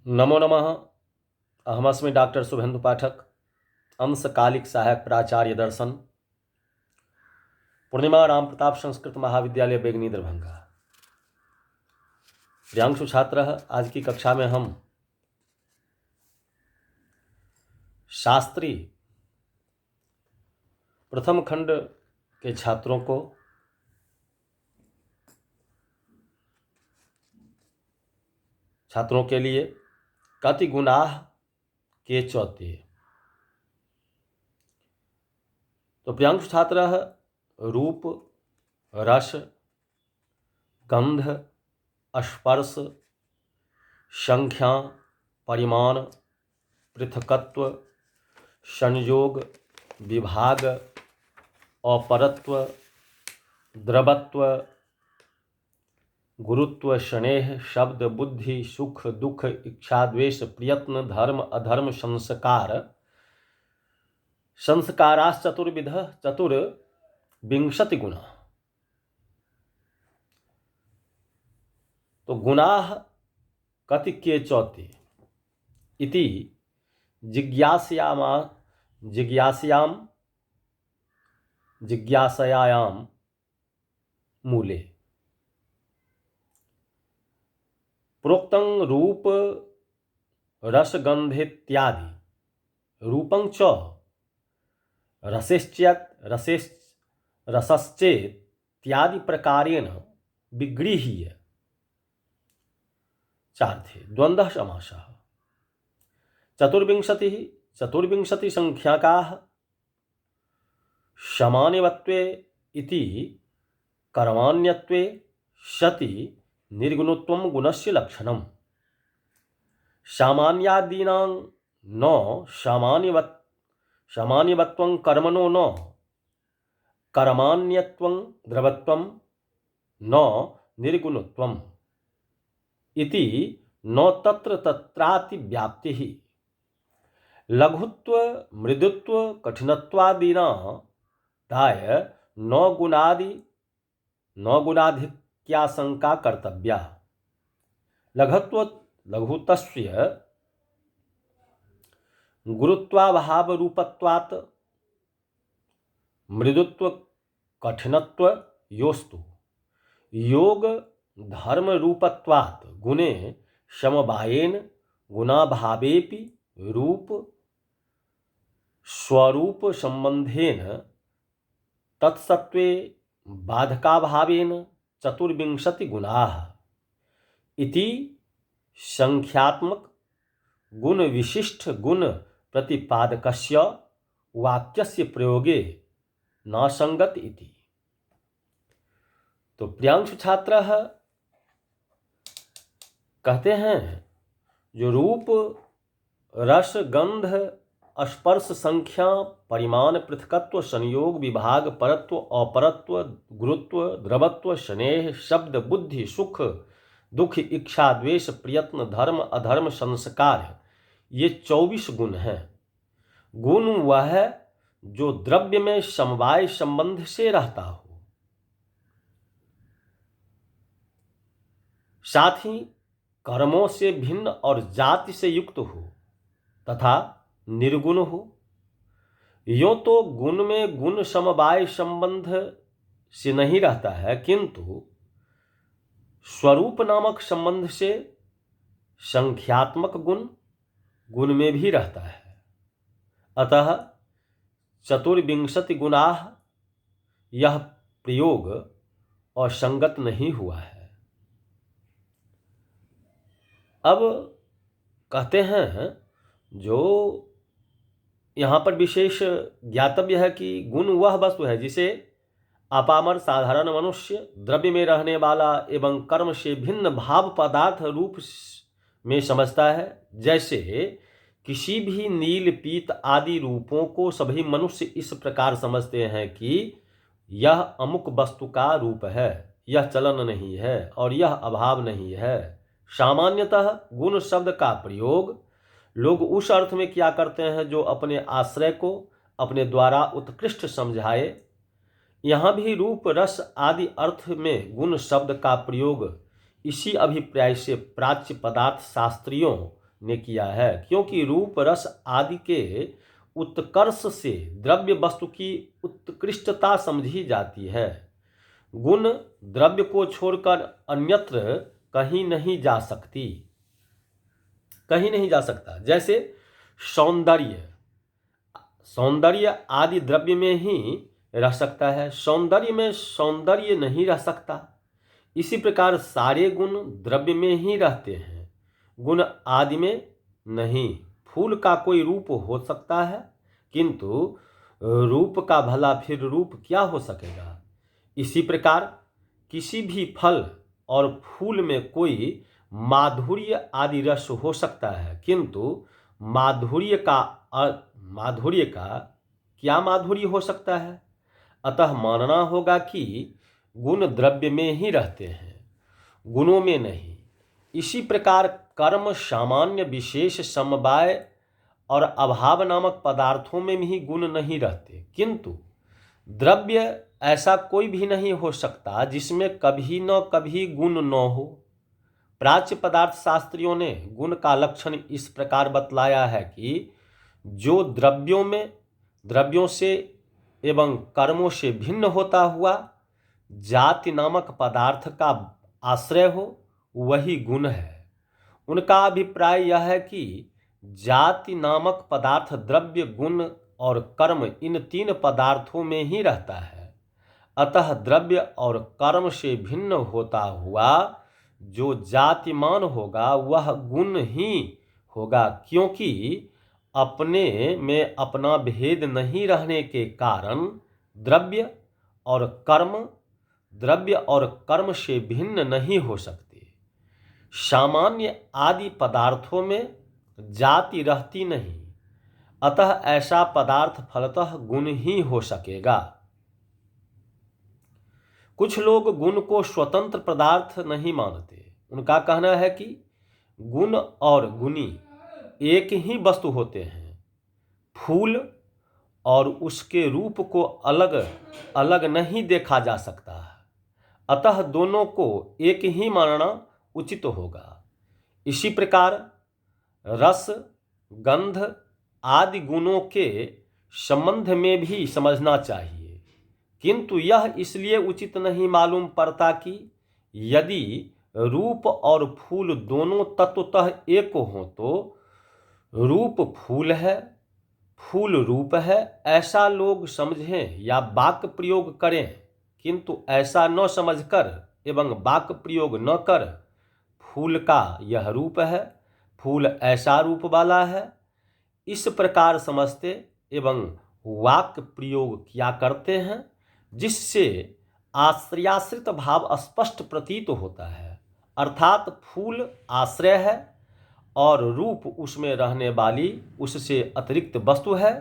नमो नमः। अहमस्मि डॉक्टर शुभेन्दु पाठक, अंशकालिक सहायक प्राचार्य दर्शन, पूर्णिमा राम प्रताप संस्कृत महाविद्यालय बेगनी दरभंगा। प्रियांशु छात्र, आज की कक्षा में हम शास्त्री प्रथम खंड के छात्रों के लिए कति गुनाह के चौथे। तो प्रियांशु छात्र, रूप, रस, गंध, स्पर्श, संख्या, परिमाण, पृथकत्व, संयोग, विभाग, अपरत्व, द्रवत्व, गुरुत्व, स्नेह, शब्द, बुद्धि, सुख, दुख, इच्छा, द्वेष, प्रयत्न, धर्म, अधर्म, संस्काराश्चतुर्विध चतुर्विंशति गुणा। तो गुणाः कति के चौथे इति जिज्ञासयायाम मूले प्रोक्तं रूप रसगंधेत्यादि रूपं च रसश्चेत्यादि प्रकारेण विगृह्य। चार्थे द्वंद्व समासः। चतुर्विंशति संख्याकाः समान्यवत्वे इति कर्माण्यत्वे सति निर्गुणत्वं गुणस्य लक्षणम्। सामान्यादीनां न सामान्यवत्वं कर्मणो न कर्माण्यत्वं द्रवत्वं न निर्गुणत्वम् इति न तत्र तत्राति व्याप्तिः। लघुत्व मृदुत्व कठिनत्वादीनादाय न गुणाधिक्याशंका कर्तव्या। लघुत्वस्य गुरुत्वाभाव रूपत्वात् मृदुत्व कठिनत्व योस्तु योग धर्म रूपत्वात् गुणे समवायेन गुणाभावेपि रूप स्वरूप संबंधेन तत्सत्वे बाधकाभावेन चतुर्विंशति गुणाः इति संख्यात्मक गुण विशिष्ट गुण प्रतिपादकस्य वाक्यस्य प्रयोगे न संगत इति। तो प्रियांशु छात्र कहते हैं जो रूप रस गंध स्पर्श संख्या परिमाण पृथकत्व संयोग विभाग परत्व अपरत्व गुरुत्व द्रवत्व स्नेह शब्द बुद्धि सुख दुख इच्छा द्वेष प्रयत्न धर्म अधर्म संस्कार, ये 24 गुण हैं। गुण वह है जो द्रव्य में समवाय संबंध से रहता हो, साथ ही कर्मों से भिन्न और जाति से युक्त हो तथा निर्गुण हो। यों तो गुण में गुण समवाय संबंध से नहीं रहता है, किंतु स्वरूप नामक संबंध से संख्यात्मक गुण में भी रहता है। अतः चतुर्विंशति गुणाः यह प्रयोग असंगत नहीं हुआ है। अब कहते हैं जो यहाँ पर विशेष ज्ञातव्य है कि गुण वह वस्तु है जिसे अपामर साधारण मनुष्य द्रव्य में रहने वाला एवं कर्म से भिन्न भाव पदार्थ रूप में समझता है। जैसे किसी भी नील पीत आदि रूपों को सभी मनुष्य इस प्रकार समझते हैं कि यह अमुक वस्तु का रूप है, यह चलन नहीं है और यह अभाव नहीं है। सामान्यतः गुण शब्द का प्रयोग लोग उस अर्थ में किया करते हैं जो अपने आश्रय को अपने द्वारा उत्कृष्ट समझाए। यहाँ भी रूप रस आदि अर्थ में गुण शब्द का प्रयोग इसी अभिप्राय से प्राच्य पदार्थ शास्त्रियों ने किया है, क्योंकि रूप रस आदि के उत्कर्ष से द्रव्य वस्तु की उत्कृष्टता समझी जाती है। गुण द्रव्य को छोड़कर अन्यत्र कहीं नहीं जा सकती, कहीं नहीं जा सकता। जैसे सौंदर्य, सौंदर्य आदि द्रव्य में ही रह सकता है, सौंदर्य में सौंदर्य नहीं रह सकता। इसी प्रकार सारे गुण द्रव्य में ही रहते हैं, गुण आदि में नहीं। फूल का कोई रूप हो सकता है, किंतु रूप का भला फिर रूप क्या हो सकेगा। इसी प्रकार किसी भी फल और फूल में कोई माधुर्य आदि रस हो सकता है, किंतु माधुर्य का क्या माधुर्य हो सकता है। अतः मानना होगा कि गुण द्रव्य में ही रहते हैं, गुणों में नहीं। इसी प्रकार कर्म, सामान्य, विशेष, समवाय और अभाव नामक पदार्थों में भी गुण नहीं रहते, किंतु द्रव्य ऐसा कोई भी नहीं हो सकता जिसमें कभी न कभी गुण न हो। प्राच्य पदार्थ शास्त्रियों ने गुण का लक्षण इस प्रकार बतलाया है कि जो द्रव्यों से एवं कर्मों से भिन्न होता हुआ जाति नामक पदार्थ का आश्रय हो, वही गुण है। उनका अभिप्राय यह है कि जाति नामक पदार्थ द्रव्य, गुण और कर्म इन तीन पदार्थों में ही रहता है। अतः द्रव्य और कर्म से भिन्न होता हुआ जो जातिमान होगा वह गुण ही होगा, क्योंकि अपने में अपना भेद नहीं रहने के कारण द्रव्य और कर्म से भिन्न नहीं हो सकते। सामान्य आदि पदार्थों में जाति रहती नहीं, अतः ऐसा पदार्थ फलतः गुण ही हो सकेगा। कुछ लोग गुण को स्वतंत्र पदार्थ नहीं मानते। उनका कहना है कि गुण और गुणी एक ही वस्तु होते हैं। फूल और उसके रूप को अलग अलग नहीं देखा जा सकता, अतः दोनों को एक ही मानना उचित होगा। इसी प्रकार रस, गंध आदि गुणों के संबंध में भी समझना चाहिए, किंतु यह इसलिए उचित नहीं मालूम पड़ता कि यदि रूप और फूल दोनों तत्वतः एक हो तो रूप फूल है, फूल रूप है, ऐसा लोग समझें या वाक्य प्रयोग करें, किंतु ऐसा न समझकर एवं वाक्य प्रयोग न कर फूल का यह रूप है, फूल ऐसा रूप वाला है, इस प्रकार समझते एवं वाक्य प्रयोग किया करते हैं, जिससे आश्रयाश्रित भाव स्पष्ट प्रतीत होता है। अर्थात फूल आश्रय है और रूप उसमें रहने वाली उससे अतिरिक्त वस्तु है,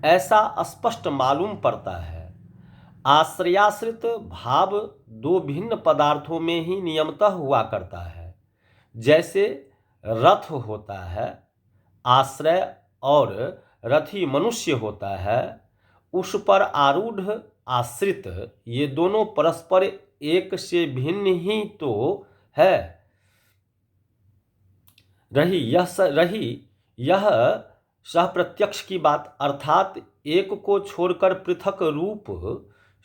ऐसा स्पष्ट मालूम पड़ता है। आश्रयाश्रित भाव दो भिन्न पदार्थों में ही नियमतः हुआ करता है। जैसे रथ होता है आश्रय और रथी मनुष्य होता है, उस पर आरूढ़ आश्रित, ये दोनों परस्पर एक से भिन्न ही तो है। रही यह सह प्रत्यक्ष की बात, अर्थात एक को छोड़कर पृथक रूप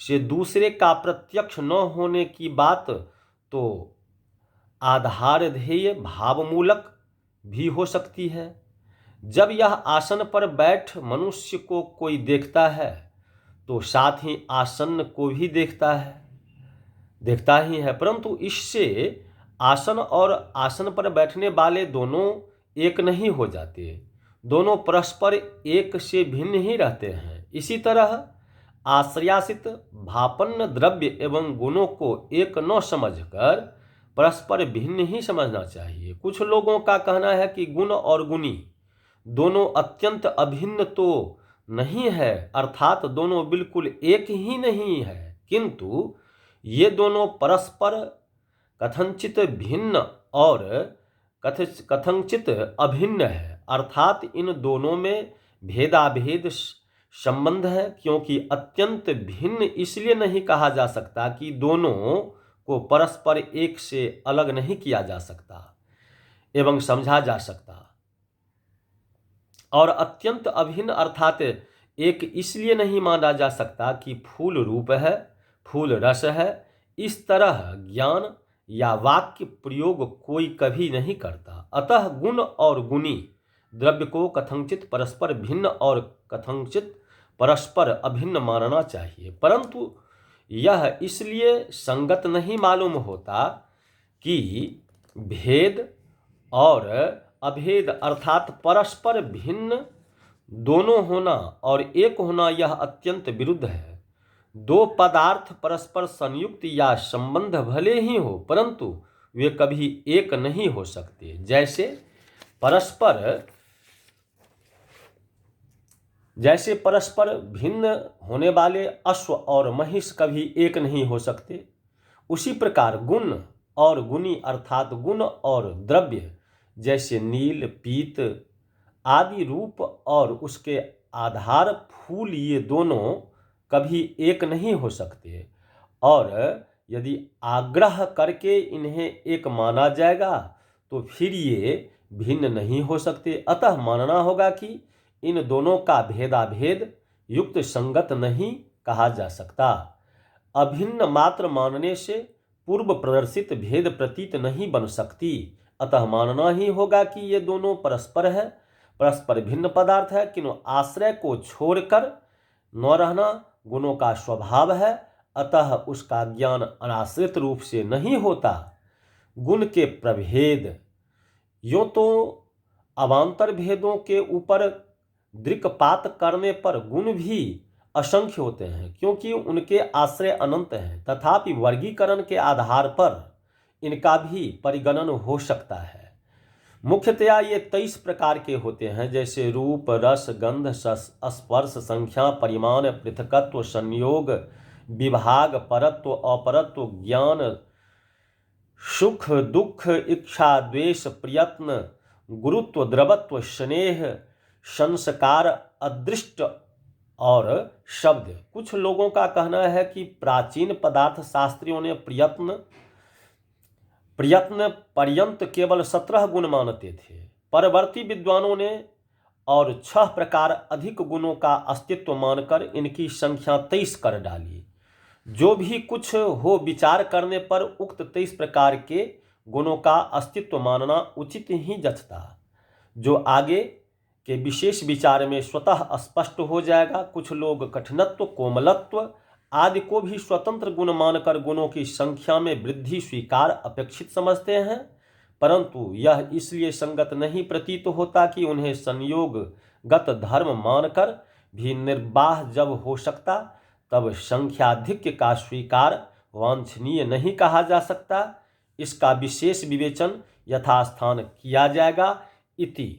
से दूसरे का प्रत्यक्ष न होने की बात तो आधार ध्येय भावमूलक भी हो सकती है। जब यह आसन पर बैठ मनुष्य को कोई देखता है तो साथ ही आसन को भी देखता ही है, परंतु इससे आसन और आसन पर बैठने वाले दोनों एक नहीं हो जाते, दोनों परस्पर एक से भिन्न ही रहते हैं। इसी तरह आश्रयाश्रित भापन्न द्रव्य एवं गुणों को एक न समझकर परस्पर भिन्न ही समझना चाहिए। कुछ लोगों का कहना है कि गुण और गुणी दोनों अत्यंत अभिन्न तो नहीं है, अर्थात दोनों बिल्कुल एक ही नहीं है, किंतु ये दोनों परस्पर कथनचित भिन्न और कथनचित अभिन्न है, अर्थात इन दोनों में भेदाभेद संबंध है, क्योंकि अत्यंत भिन्न इसलिए नहीं कहा जा सकता कि दोनों को परस्पर एक से अलग नहीं किया जा सकता एवं समझा जा सकता। और अत्यंत अभिन्न अर्थात एक इसलिए नहीं माना जा सकता कि फूल रूप है, फूल रस है। इस तरह ज्ञान या वाक्य प्रयोग कोई कभी नहीं करता। अतः गुण और गुणी द्रव्य को कथंचित परस्पर भिन्न और कथंचित परस्पर अभिन्न मानना चाहिए, परंतु यह इसलिए संगत नहीं मालूम होता कि भेद और अभेद अर्थात परस्पर भिन्न दोनों होना और एक होना यह अत्यंत विरुद्ध है। दो पदार्थ परस्पर संयुक्त या संबंध भले ही हो, परंतु वे कभी एक नहीं हो सकते। जैसे परस्पर भिन्न होने वाले अश्व और महिष कभी एक नहीं हो सकते, उसी प्रकार गुण और गुणी अर्थात गुण और द्रव्य जैसे नील, पीत आदि रूप और उसके आधार फूल, ये दोनों कभी एक नहीं हो सकते। और यदि आग्रह करके इन्हें एक माना जाएगा तो फिर ये भिन्न नहीं हो सकते। अतः मानना होगा कि इन दोनों का भेदाभेद युक्त संगत नहीं कहा जा सकता। अभिन्न मात्र मानने से पूर्व प्रदर्शित भेद प्रतीत नहीं बन सकती। अतः मानना ही होगा कि ये दोनों परस्पर है, परस्पर भिन्न पदार्थ है, किंतु आश्रय को छोड़कर न रहना गुणों का स्वभाव है। अतः उसका ज्ञान अनाश्रित रूप से नहीं होता। गुण के प्रभेद यूं तो अवान्तर भेदों के ऊपर दृक्पात करने पर गुण भी असंख्य होते हैं, क्योंकि उनके आश्रय अनंत हैं। तथापि वर्गीकरण के आधार पर इनका भी परिगणन हो सकता है। मुख्यतया ये 23 प्रकार के होते हैं, जैसे रूप, रस, गंध, स्पर्श, संख्या, परिमाण, पृथकत्व, संयोग, विभाग, परत्व, अपरत्व, ज्ञान, सुख, दुख, इच्छा, द्वेष, प्रयत्न, गुरुत्व, द्रवत्व, स्नेह, संस्कार, अदृष्ट और शब्द। कुछ लोगों का कहना है कि प्राचीन पदार्थ शास्त्रियों ने प्रयत्न पर्यंत केवल 17 गुण मानते थे। परवर्ती विद्वानों ने और 6 प्रकार अधिक गुणों का अस्तित्व मानकर इनकी संख्या 23 कर डाली। जो भी कुछ हो, विचार करने पर उक्त 23 प्रकार के गुणों का अस्तित्व मानना उचित ही जचता, जो आगे के विशेष विचार में स्वतः स्पष्ट हो जाएगा। कुछ लोग कठिनत्व, कोमलत्व आदि को भी स्वतंत्र गुण मानकर गुणों की संख्या में वृद्धि स्वीकार अपेक्षित समझते हैं, परंतु यह इसलिए संगत नहीं प्रतीत होता कि उन्हें संयोगगत धर्म मानकर भी निर्वाह जब हो सकता, तब संख्याधिक्य का स्वीकार वांछनीय नहीं कहा जा सकता। इसका विशेष विवेचन यथास्थान किया जाएगा। इति।